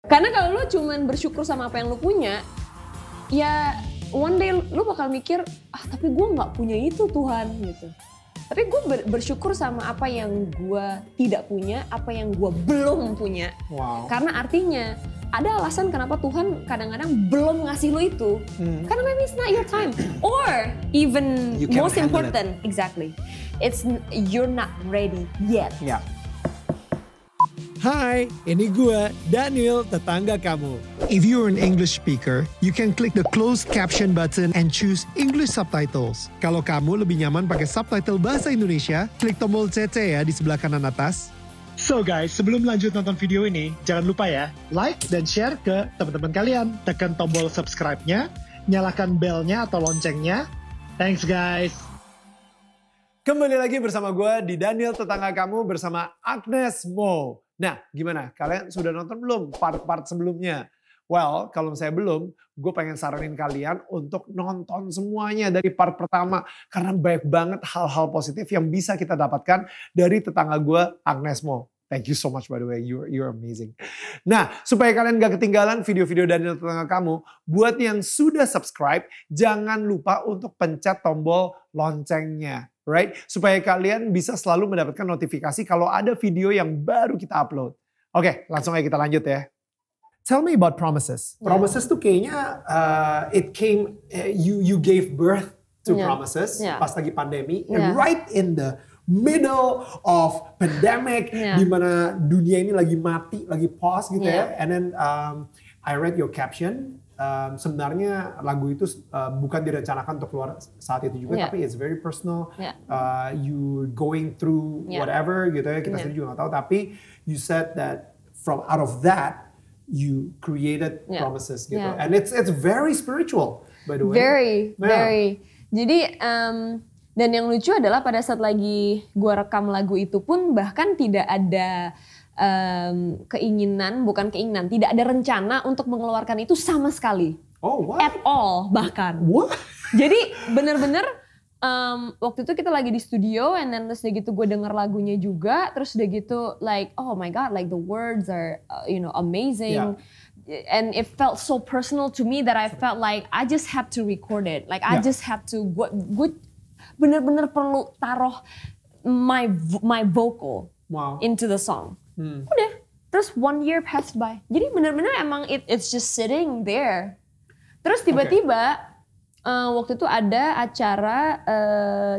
Karena kalau lu cuman bersyukur sama apa yang lu punya, ya one day lu bakal mikir, tapi gue nggak punya itu Tuhan gitu. Tapi gue bersyukur sama apa yang gue tidak punya, apa yang gue belum punya. Wow. Karena artinya ada alasan kenapa Tuhan kadang-kadang belum ngasih lu itu. Karena maybe it's not your time. Or even most important, exactly, it's you're not ready yet. Ya. Hai, ini gue, Daniel, tetangga kamu. If you're an English speaker, you can click the closed caption button and choose English subtitles. Kalau kamu lebih nyaman pakai subtitle bahasa Indonesia, klik tombol CC ya di sebelah kanan atas. So guys, sebelum lanjut nonton video ini, jangan lupa ya, like dan share ke teman-teman kalian. Tekan tombol subscribe-nya, nyalakan bell-nya atau loncengnya. Thanks guys. Kembali lagi bersama gue di Daniel Tetangga Kamu bersama Agnes Mo. Nah, gimana? Kalian sudah nonton belum part-part sebelumnya? Well, kalau saya belum, gue pengen saranin kalian untuk nonton semuanya dari part pertama. Karena banyak banget hal-hal positif yang bisa kita dapatkan dari tetangga gue, Agnes Mo. Thank you so much by the way, you're amazing. Nah, supaya kalian gak ketinggalan video-video Daniel Tetangga Kamu, buat yang sudah subscribe, jangan lupa untuk pencet tombol loncengnya. Right? Supaya kalian bisa selalu mendapatkan notifikasi kalau ada video yang baru kita upload. Oke, langsung aja kita lanjut ya. Tell me about promises. Promises tuh kayaknya it came, you gave birth to promises pas lagi pandemi. And right in the middle of pandemic, di mana dunia ini lagi mati, lagi pause gitu ya. And then I read your caption. Sebenarnya lagu itu bukan direncanakan untuk keluar saat itu juga, tapi it's very personal. You going through whatever gitu ya, kita sendiri juga nggak tahu. Tapi you said that from out of that you created promises gitu, and it's very spiritual by the way. Very. Jadi dan yang lucu adalah pada saat lagi gua rekam lagu itu pun bahkan tidak ada tidak ada rencana untuk mengeluarkan itu sama sekali. Oh, what? At all bahkan. What? Jadi bener-bener waktu itu kita lagi di studio and then terus udah gitu gue denger lagunya juga, terus udah gitu like oh my god, like the words are amazing. And it felt so personal to me that I felt like I just had to record it. Like I just had to, gue bener-bener perlu taruh my vocal into the song. Udah, terus 1 year passed by. Jadi bener-bener emang it's just sitting there. Terus tiba-tiba waktu itu ada acara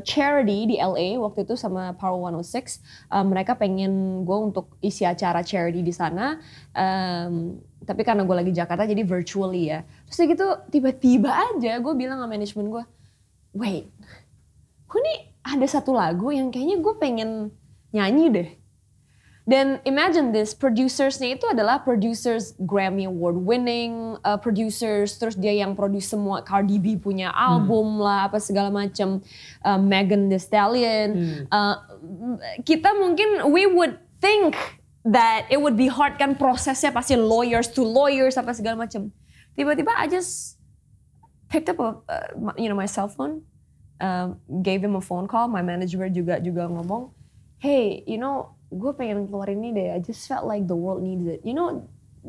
charity di LA waktu itu sama Power 106. Mereka pengen gue untuk isi acara charity di sana. Tapi karena gue lagi Jakarta jadi virtually ya. Terus gitu tiba-tiba aja gue bilang sama manajemen gue, wait, gue nih ada satu lagu yang kayaknya gue pengen nyanyi deh. Dan imagine this, producersnya itu adalah producers Grammy Award winning producers, terus dia yang produce semua Cardi B punya album lah, apa segala macam, Megan Thee Stallion. Kita mungkin we would think that it would be hard kan prosesnya pasti lawyers to lawyers apa segala macam. Tiba-tiba I just picked up my cell phone, gave him a phone call, my manager juga ngomong, hey, gue pengen keluarin ini deh, I just felt like the world needs it.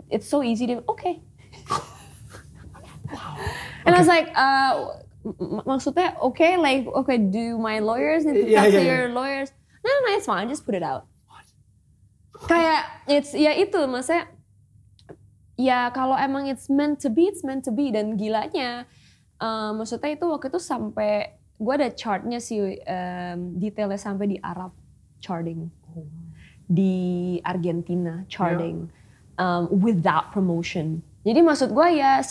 It's so easy to, okay. And I was like, maksudnya okay, like, okay, do my lawyers need to talk to your lawyers? No, it's fine, just put it out. Kayak, maksudnya, ya kalau emang it's meant to be, it's meant to be. Dan gilanya, maksudnya itu waktu itu sampai, gue ada chartnya sih, detailnya sampai di Arab charting. Di Argentina charting without promotion. Jadi maksud gue ya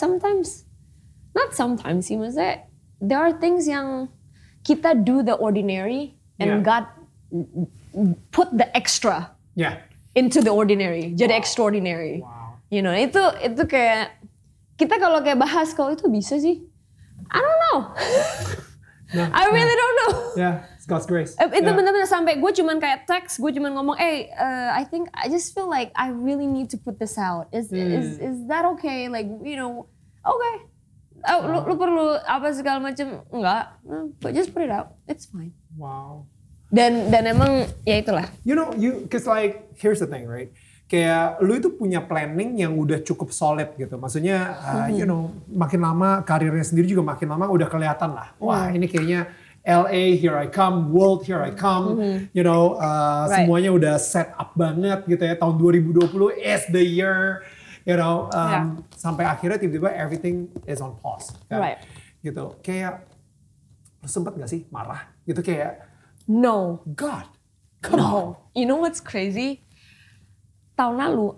not sometimes sih, maksudnya there are things yang kita do the ordinary and God put the extra into the ordinary, jadi extraordinary. Itu kayak kita kalau kayak bahas kalau itu bisa sih, I don't know. I really don't know. It's God's grace. Itu benar-benar sampai gue cuman kayak text, gue cuman ngomong, I think I just feel like I really need to put this out. Is that okay? Like okay. Lu perlu apa segala macam? Enggak. But just put it out. It's fine. Wow. Dan emang ya itulah. Because like here's the thing, right? kayak lu itu punya planning yang udah cukup solid gitu. Maksudnya, you know, makin lama karirnya sendiri juga makin lama udah kelihatan lah. Wah, ini kayaknya LA, here I come, world, here I come. You know, semuanya udah set up banget gitu ya. Tahun 2020 is the year, you know. Sampai akhirnya tiba-tiba everything is on pause. Kan? Gitu. Kayak, lu sempet gak sih marah? Gitu kayak, no. God, come on. You know what's crazy? Tahun lalu,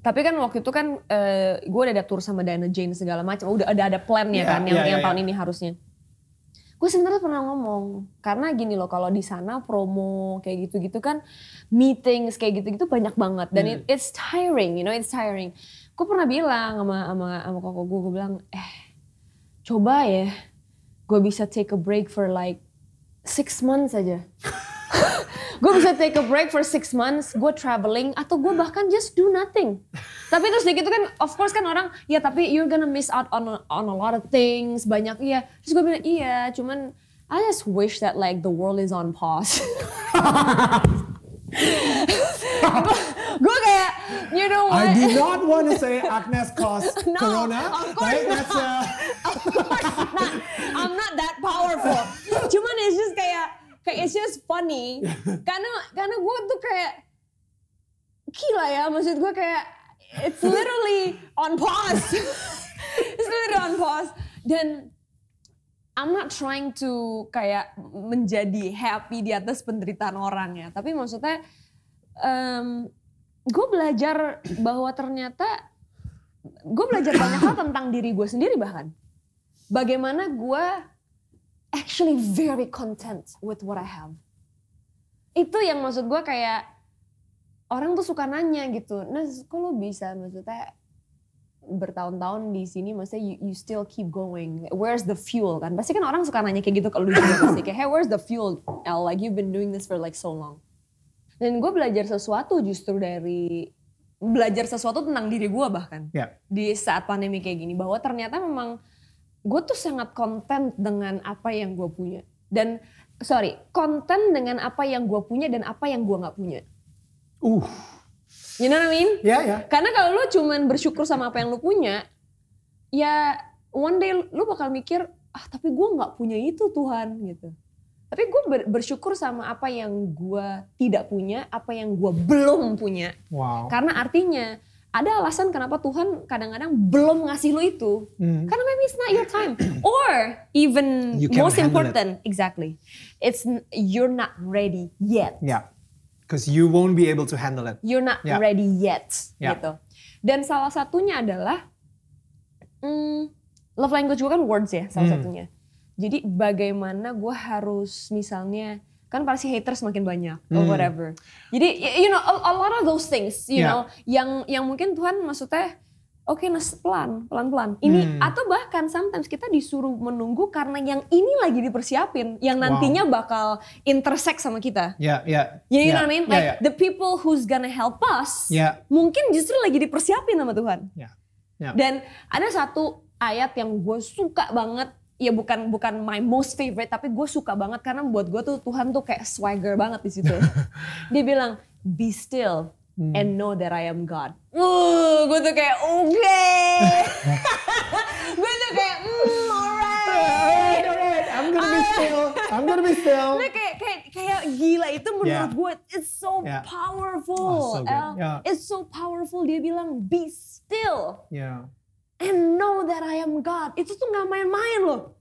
tapi kan waktu itu kan gue udah ada tour sama Diana Jane segala macam, udah ada plan-nya kan yang tahun ini harusnya. Gue sebenarnya pernah ngomong, karena gini loh, kalau di sana promo kayak gitu-gitu kan, meetings kayak gitu-gitu banyak banget, dan it's tiring, you know, it's tiring. Gue pernah bilang sama koko gue bilang, coba ya, gue bisa take a break for like 6 months aja. Gue bisa take a break for 6 months, gue traveling, atau gue bahkan just do nothing. Tapi terus gitu kan, of course kan orang, ya tapi you're gonna miss out on a lot of things, banyak iya. Terus gue bilang, iya, cuman I just wish that like the world is on pause. Gue kayak, you know what? I do not want to say Agnes caused Corona. Of course not. Of course not. I'm not that powerful. Cuman it's just kayak it's just funny. Karena gue tuh kayak gila ya, maksud gue kayak it's literally on pause. It's literally on pause. Dan I'm not trying to kayak menjadi happy di atas penderitaan orang ya. Tapi maksudnya gue belajar bahwa ternyata gue belajar banyak hal tentang diri gue sendiri bahkan. Bagaimana gue actually very content with what I have. Itu yang maksud gue kayak orang tuh suka nanya gitu. Nah, kok lo bisa maksudnya bertahun-tahun di sini, maksudnya you still keep going. Where's the fuel kan? Pasti kan orang suka nanya kayak gitu kalau lu juga pasti kayak, hey, where's the fuel? El, like you've been doing this for like so long. Dan gue belajar sesuatu justru dari belajar sesuatu tentang diri gue bahkan di saat pandemi kayak gini, bahwa ternyata memang gue tuh sangat content dengan apa yang gue punya. Dan content dengan apa yang gue punya dan apa yang gue gak punya. You know what I mean? Karena kalau lu cuman bersyukur sama apa yang lu punya, ya one day lu bakal mikir, tapi gue gak punya itu Tuhan gitu. Tapi gue bersyukur sama apa yang gue tidak punya, apa yang gue belum punya. Karena artinya, ada alasan kenapa Tuhan kadang-kadang belum ngasih lo itu. Karena maybe it's not your time. Or even most important, exactly. It's you're not ready yet. Because you won't be able to handle it. You're not ready yet. Gitu. Dan salah satunya adalah, love language gue kan words ya salah satunya. Jadi bagaimana gue harus misalnya, kan pasti haters makin banyak or whatever. Jadi you know a lot of those things, you know, yang mungkin Tuhan maksudnya pelan-pelan. Ini atau bahkan sometimes kita disuruh menunggu karena yang ini lagi dipersiapin, yang nantinya bakal intersect sama kita. You know what I mean? Like the people who's gonna help us, mungkin justru lagi dipersiapin sama Tuhan. Dan ada satu ayat yang gue suka banget. Ya bukan my most favorite, tapi gue suka banget karena buat gue tuh Tuhan tuh kayak swagger banget di situ. Dia bilang, be still and know that I am God. Gue tuh kayak okay. Gue tuh kayak alright. I'm gonna be still. Nah, kayak gila itu menurut gue, it's so powerful. It's so powerful. Dia bilang, be still. And know that I am God. Itu tuh gak main-main loh.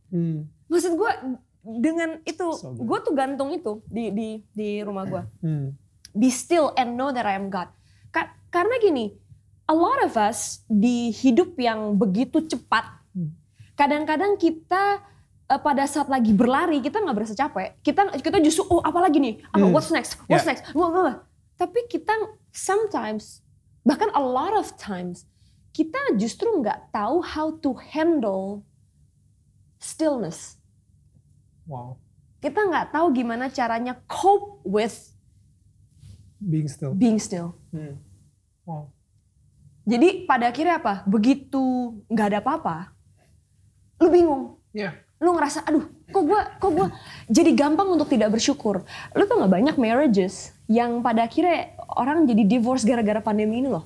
Maksud gue dengan itu, gue tuh gantung itu di rumah gue. Be still and know that I am God. Karena gini, a lot of us di hidup yang begitu cepat, kadang-kadang kita pada saat lagi berlari, kita gak berasa capek. Kita justru, apa lagi nih? What's next? Tapi kita sometimes, bahkan a lot of times, kita justru nggak tahu how to handle stillness. Kita nggak tahu gimana caranya cope with being still. Jadi pada akhirnya apa? Begitu nggak ada apa-apa, lu bingung. Lu ngerasa, aduh Kok gue jadi gampang untuk tidak bersyukur. Lu tau gak banyak marriages yang pada akhirnya orang jadi divorce gara-gara pandemi ini loh.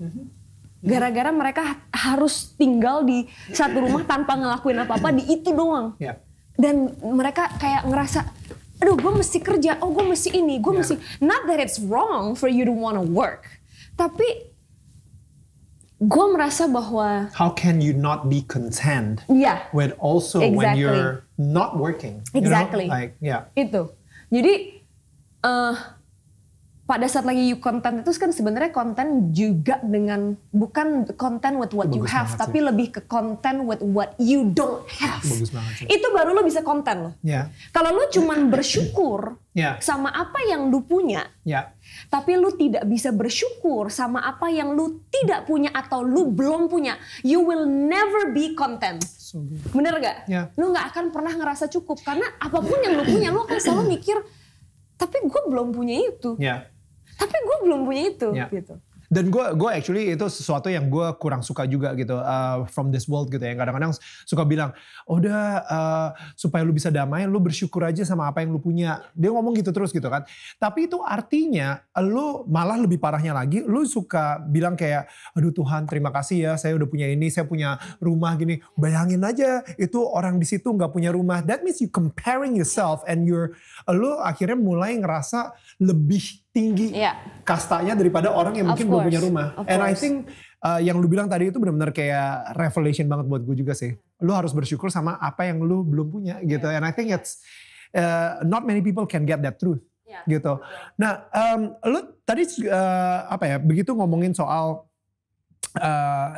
Gara-gara mereka harus tinggal di satu rumah tanpa ngelakuin apa-apa di itu doang. Yeah. Dan mereka kayak ngerasa, aduh gue mesti kerja, oh gue mesti ini, gue mesti. Not that it's wrong for you to wanna work. Tapi gue merasa bahwa how can you not be content with also when you're not working? Exactly. You know? Like, yeah. Itu. Jadi pada saat lagi you content itu kan sebenarnya konten juga dengan bukan konten with what you have, tapi lebih ke konten with what you don't have. Bagus banget sih. Itu baru lo bisa konten loh. Yeah. Kalau lo cuman bersyukur sama apa yang lu punya, tapi lu tidak bisa bersyukur sama apa yang lu tidak punya atau lu belum punya, you will never be content. So good. Bener gak? Yeah. Lu gak akan pernah ngerasa cukup karena apapun yang lu punya, lu akan selalu mikir, tapi gue belum punya itu. Tapi gue belum punya itu, gitu. Dan gue actually itu sesuatu yang gue kurang suka juga gitu from this world gitu ya. Kadang-kadang suka bilang, udah supaya lu bisa damai, lu bersyukur aja sama apa yang lu punya. Dia ngomong gitu terus gitu kan. Tapi itu artinya lu malah lebih parahnya lagi, lu suka bilang kayak, aduh Tuhan terima kasih ya, saya udah punya ini, saya punya rumah gini. Bayangin aja itu orang di situ nggak punya rumah. That means you comparing yourself and lu akhirnya mulai ngerasa lebih tinggi kastanya daripada orang yang mungkin belum punya rumah. And I think yang lu bilang tadi itu benar-benar kayak revelation banget buat gue juga sih. Lu harus bersyukur sama apa yang lu belum punya gitu. And I think it's not many people can get that truth gitu. Nah, lu tadi begitu ngomongin soal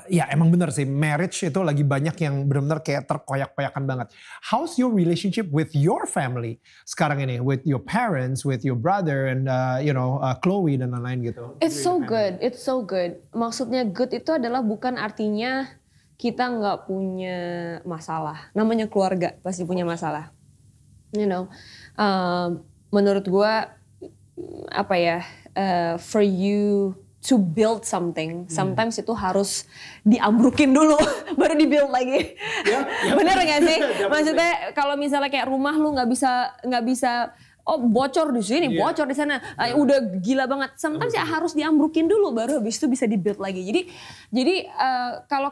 ya emang bener sih, marriage itu lagi banyak yang benar-benar kayak terkoyak-koyakan banget. How's your relationship with your family sekarang ini? With your parents, with your brother and Chloe dan lain-lain gitu. It's so good, it's so good. Maksudnya good itu adalah bukan artinya kita nggak punya masalah. Namanya keluarga pasti punya masalah. You know, menurut gua for you to build something, sometimes itu harus diambrukin dulu, baru dibuild lagi. Bener nggak sih? Maksudnya kalau misalnya kayak rumah lu nggak bisa, oh bocor di sini, bocor di sana, udah gila banget. Sometimes ya harus diambrukin dulu, baru habis itu bisa dibuild lagi. Jadi kalau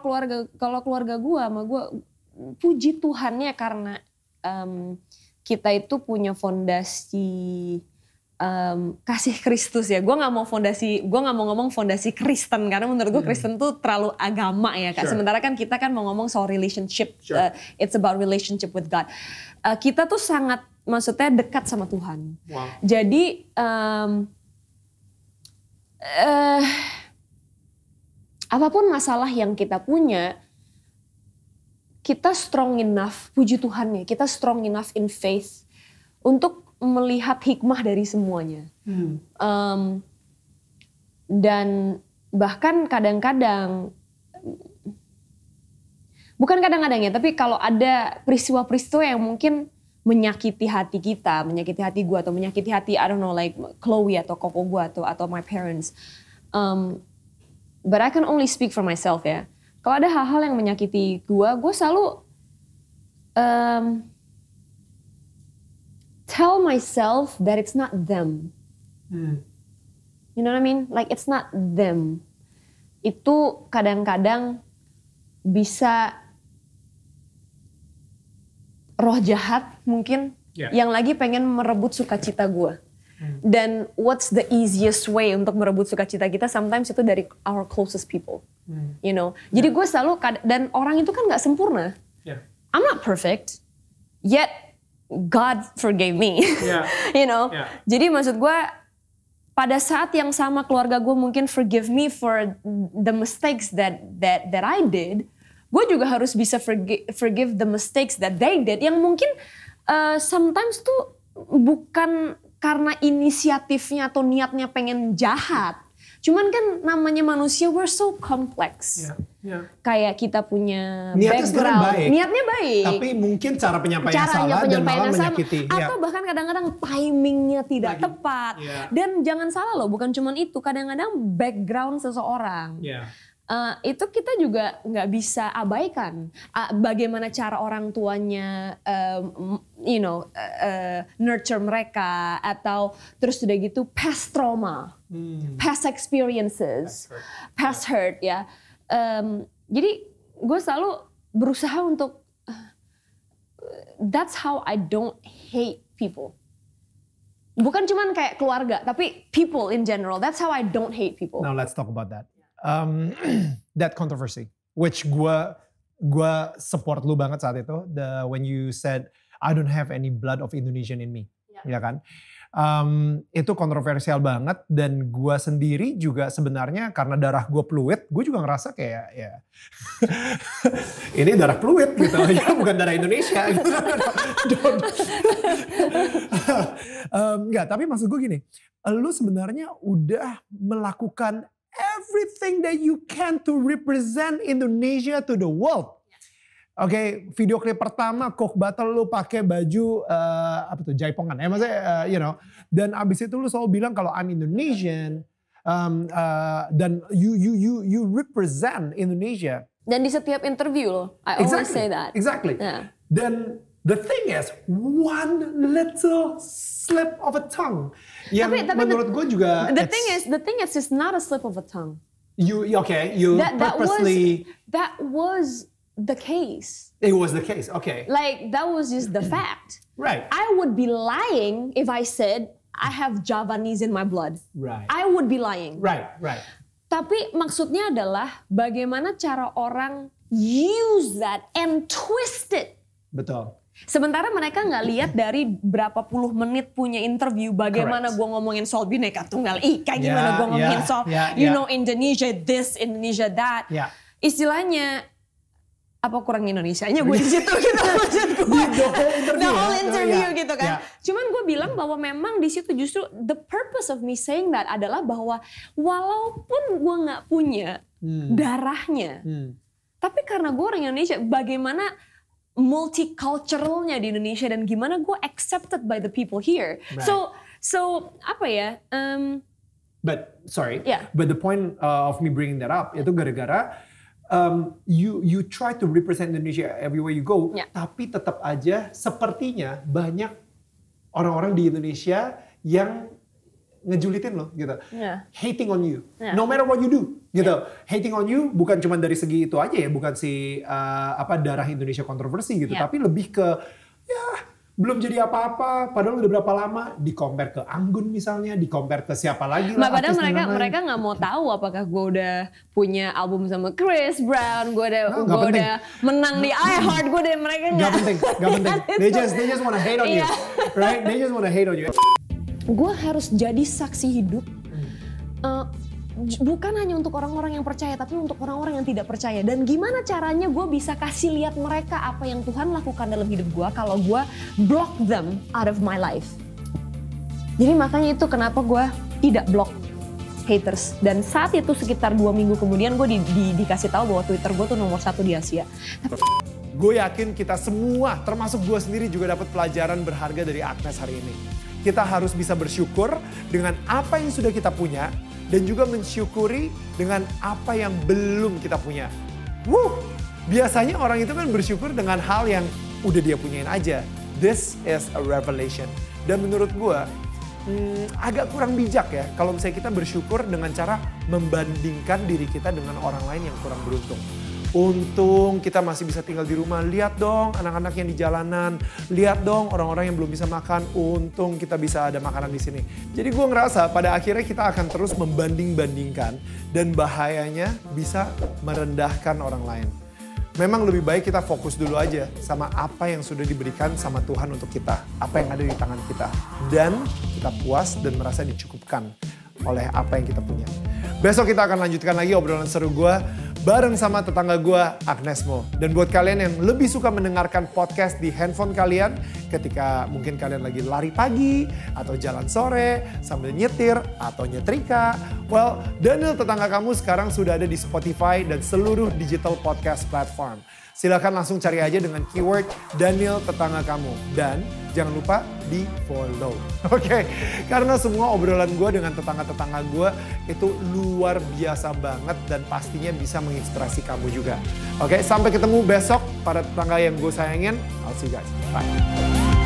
keluarga gua sama gua, puji Tuhannya karena kita itu punya fondasi kasih Kristus ya. Gue nggak mau ngomong fondasi Kristen karena menurut gue Kristen tuh terlalu agama ya Kak. Sementara kan kita kan mau ngomong soal relationship. It's about relationship with God. Kita tuh sangat maksudnya dekat sama Tuhan. Wow. Jadi apapun masalah yang kita punya, kita strong enough, puji Tuhan ya, kita strong enough in faith untuk melihat hikmah dari semuanya. Dan bahkan kadang-kadang, bukan kadang-kadang ya, tapi kalau ada peristiwa-peristiwa yang mungkin menyakiti hati kita, menyakiti hati gue, atau menyakiti hati, I don't know, like Chloe atau koko gue atau my parents. But I can only speak for myself ya. Kalau ada hal-hal yang menyakiti gue selalu tell myself that it's not them. You know what I mean? Like it's not them. Itu kadang-kadang bisa roh jahat mungkin yang lagi pengen merebut sukacita gue. Dan what's the easiest way untuk merebut sukacita kita? Sometimes itu dari our closest people. You know. Jadi gue selalu, dan orang itu kan gak sempurna. I'm not perfect. Yet God forgave me, you know. Jadi maksud gue, pada saat yang sama keluarga gue mungkin forgive me for the mistakes that I did, gue juga harus bisa forgive the mistakes that they did. Yang mungkin sometimes tuh bukan karena inisiatifnya atau niatnya pengen jahat. Cuman kan namanya manusia, we're so complex. Kayak kita punya background. Niatnya baik. Tapi mungkin cara penyampaian salah dan malah menyakiti. Atau bahkan kadang-kadang timingnya tidak tepat. Dan jangan salah loh, bukan cuman itu. Kadang-kadang background seseorang. itu kita juga nggak bisa abaikan bagaimana cara orang tuanya nurture mereka, atau terus udah gitu past trauma, past experiences, past hurt ya. Jadi gue selalu berusaha untuk that's how I don't hate people. Bukan cuman kayak keluarga, tapi people in general. That's how I don't hate people. Now let's talk about that. That controversy, which gue support lu banget saat itu. When you said I don't have any blood of Indonesian in me, ya kan? Itu kontroversial banget, dan gue sendiri juga sebenarnya karena darah gue fluid, gue juga ngerasa kayak ya ini darah fluid gitu, ya bukan darah Indonesia. Gitu. Enggak, tapi maksud gue gini, lu sebenarnya udah melakukan everything that you can to represent Indonesia to the world. Oke, video klip pertama Coke Battle lu pakai baju jaipongan ya, maksudnya dan abis itu lu selalu bilang kalau I'm Indonesian, dan you represent Indonesia. Dan di setiap interview lo, I always say that. Exactly. Yeah. Dan the thing is, one little slip of a tongue yang menurut gue juga. The thing is, it's not a slip of a tongue. You purposely. That was the case. It was the case. Okay. Like that was just the fact. Right. I would be lying if I said I have Javanese in my blood. Right. I would be lying. Right. Tapi maksudnya adalah bagaimana cara orang use that and twist it. Betul. Sementara mereka nggak lihat dari berapa puluh menit punya interview bagaimana gue ngomongin soal Bhinneka Tunggal Ika, gimana gue ngomongin soal Indonesia this, Indonesia that. Yeah. Istilahnya apa kurang Indonesianya gue di situ gitu maksud gue. The whole interview gitu kan. Cuman gue bilang bahwa memang di situ justru the purpose of me saying that adalah bahwa walaupun gue nggak punya darahnya, tapi karena gue orang Indonesia, bagaimana multiculturalnya di Indonesia dan gimana gue accepted by the people here. Right. So apa ya? But the point of me bringing that up itu gara-gara you try to represent Indonesia everywhere you go, tapi tetap aja sepertinya banyak orang-orang di Indonesia yang ngejulitin lo gitu, hating on you, no matter what you do, gitu. Hating on you bukan cuma dari segi itu aja ya, bukan si darah Indonesia kontroversi gitu, tapi lebih ke belum jadi apa-apa, padahal udah berapa lama, di-compare ke Anggun misalnya, di-compare ke siapa lagi lah. Padahal mereka nggak mau tahu apakah gue udah punya album sama Chris Brown, gue udah menang di iHeart, gue udah mereka nggak penting. They just wanna hate on you, right? They just wanna hate on you. Gue harus jadi saksi hidup, bukan hanya untuk orang-orang yang percaya, tapi untuk orang-orang yang tidak percaya. Dan gimana caranya gue bisa kasih lihat mereka apa yang Tuhan lakukan dalam hidup gue kalau gue block them out of my life. Jadi makanya itu kenapa gue tidak block haters. Dan saat itu sekitar 2 minggu kemudian gue dikasih tahu bahwa Twitter gue tuh nomor 1 di Asia. Gue yakin kita semua, termasuk gue sendiri juga dapat pelajaran berharga dari Agnes hari ini. Kita harus bisa bersyukur dengan apa yang sudah kita punya, dan juga mensyukuri dengan apa yang belum kita punya. Biasanya orang itu kan bersyukur dengan hal yang udah dia punyain aja. This is a revelation. Dan menurut gue agak kurang bijak ya kalau misalnya kita bersyukur dengan cara membandingkan diri kita dengan orang lain yang kurang beruntung. Untung kita masih bisa tinggal di rumah. Lihat dong anak-anak yang di jalanan. Lihat dong orang-orang yang belum bisa makan. Untung kita bisa ada makanan di sini. Jadi gue ngerasa pada akhirnya kita akan terus membanding-bandingkan. Dan bahayanya bisa merendahkan orang lain. Memang lebih baik kita fokus dulu aja sama apa yang sudah diberikan sama Tuhan untuk kita. Apa yang ada di tangan kita. Dan kita puas dan merasa dicukupkan oleh apa yang kita punya. Besok kita akan lanjutkan lagi obrolan seru gue bareng sama tetangga gue Agnes Mo. Dan buat kalian yang lebih suka mendengarkan podcast di handphone kalian ketika mungkin kalian lagi lari pagi, atau jalan sore, sambil nyetir, atau nyetrika. Well, Daniel Tetangga Kamu sekarang sudah ada di Spotify dan seluruh digital podcast platform. Silakan langsung cari aja dengan keyword Daniel Tetangga Kamu. Dan jangan lupa di follow. Oke, karena semua obrolan gue dengan tetangga-tetangga gue itu luar biasa banget dan pastinya bisa menginspirasi kamu juga. Oke, sampai ketemu besok para tetangga yang gue sayangin. I'll see you guys. Bye.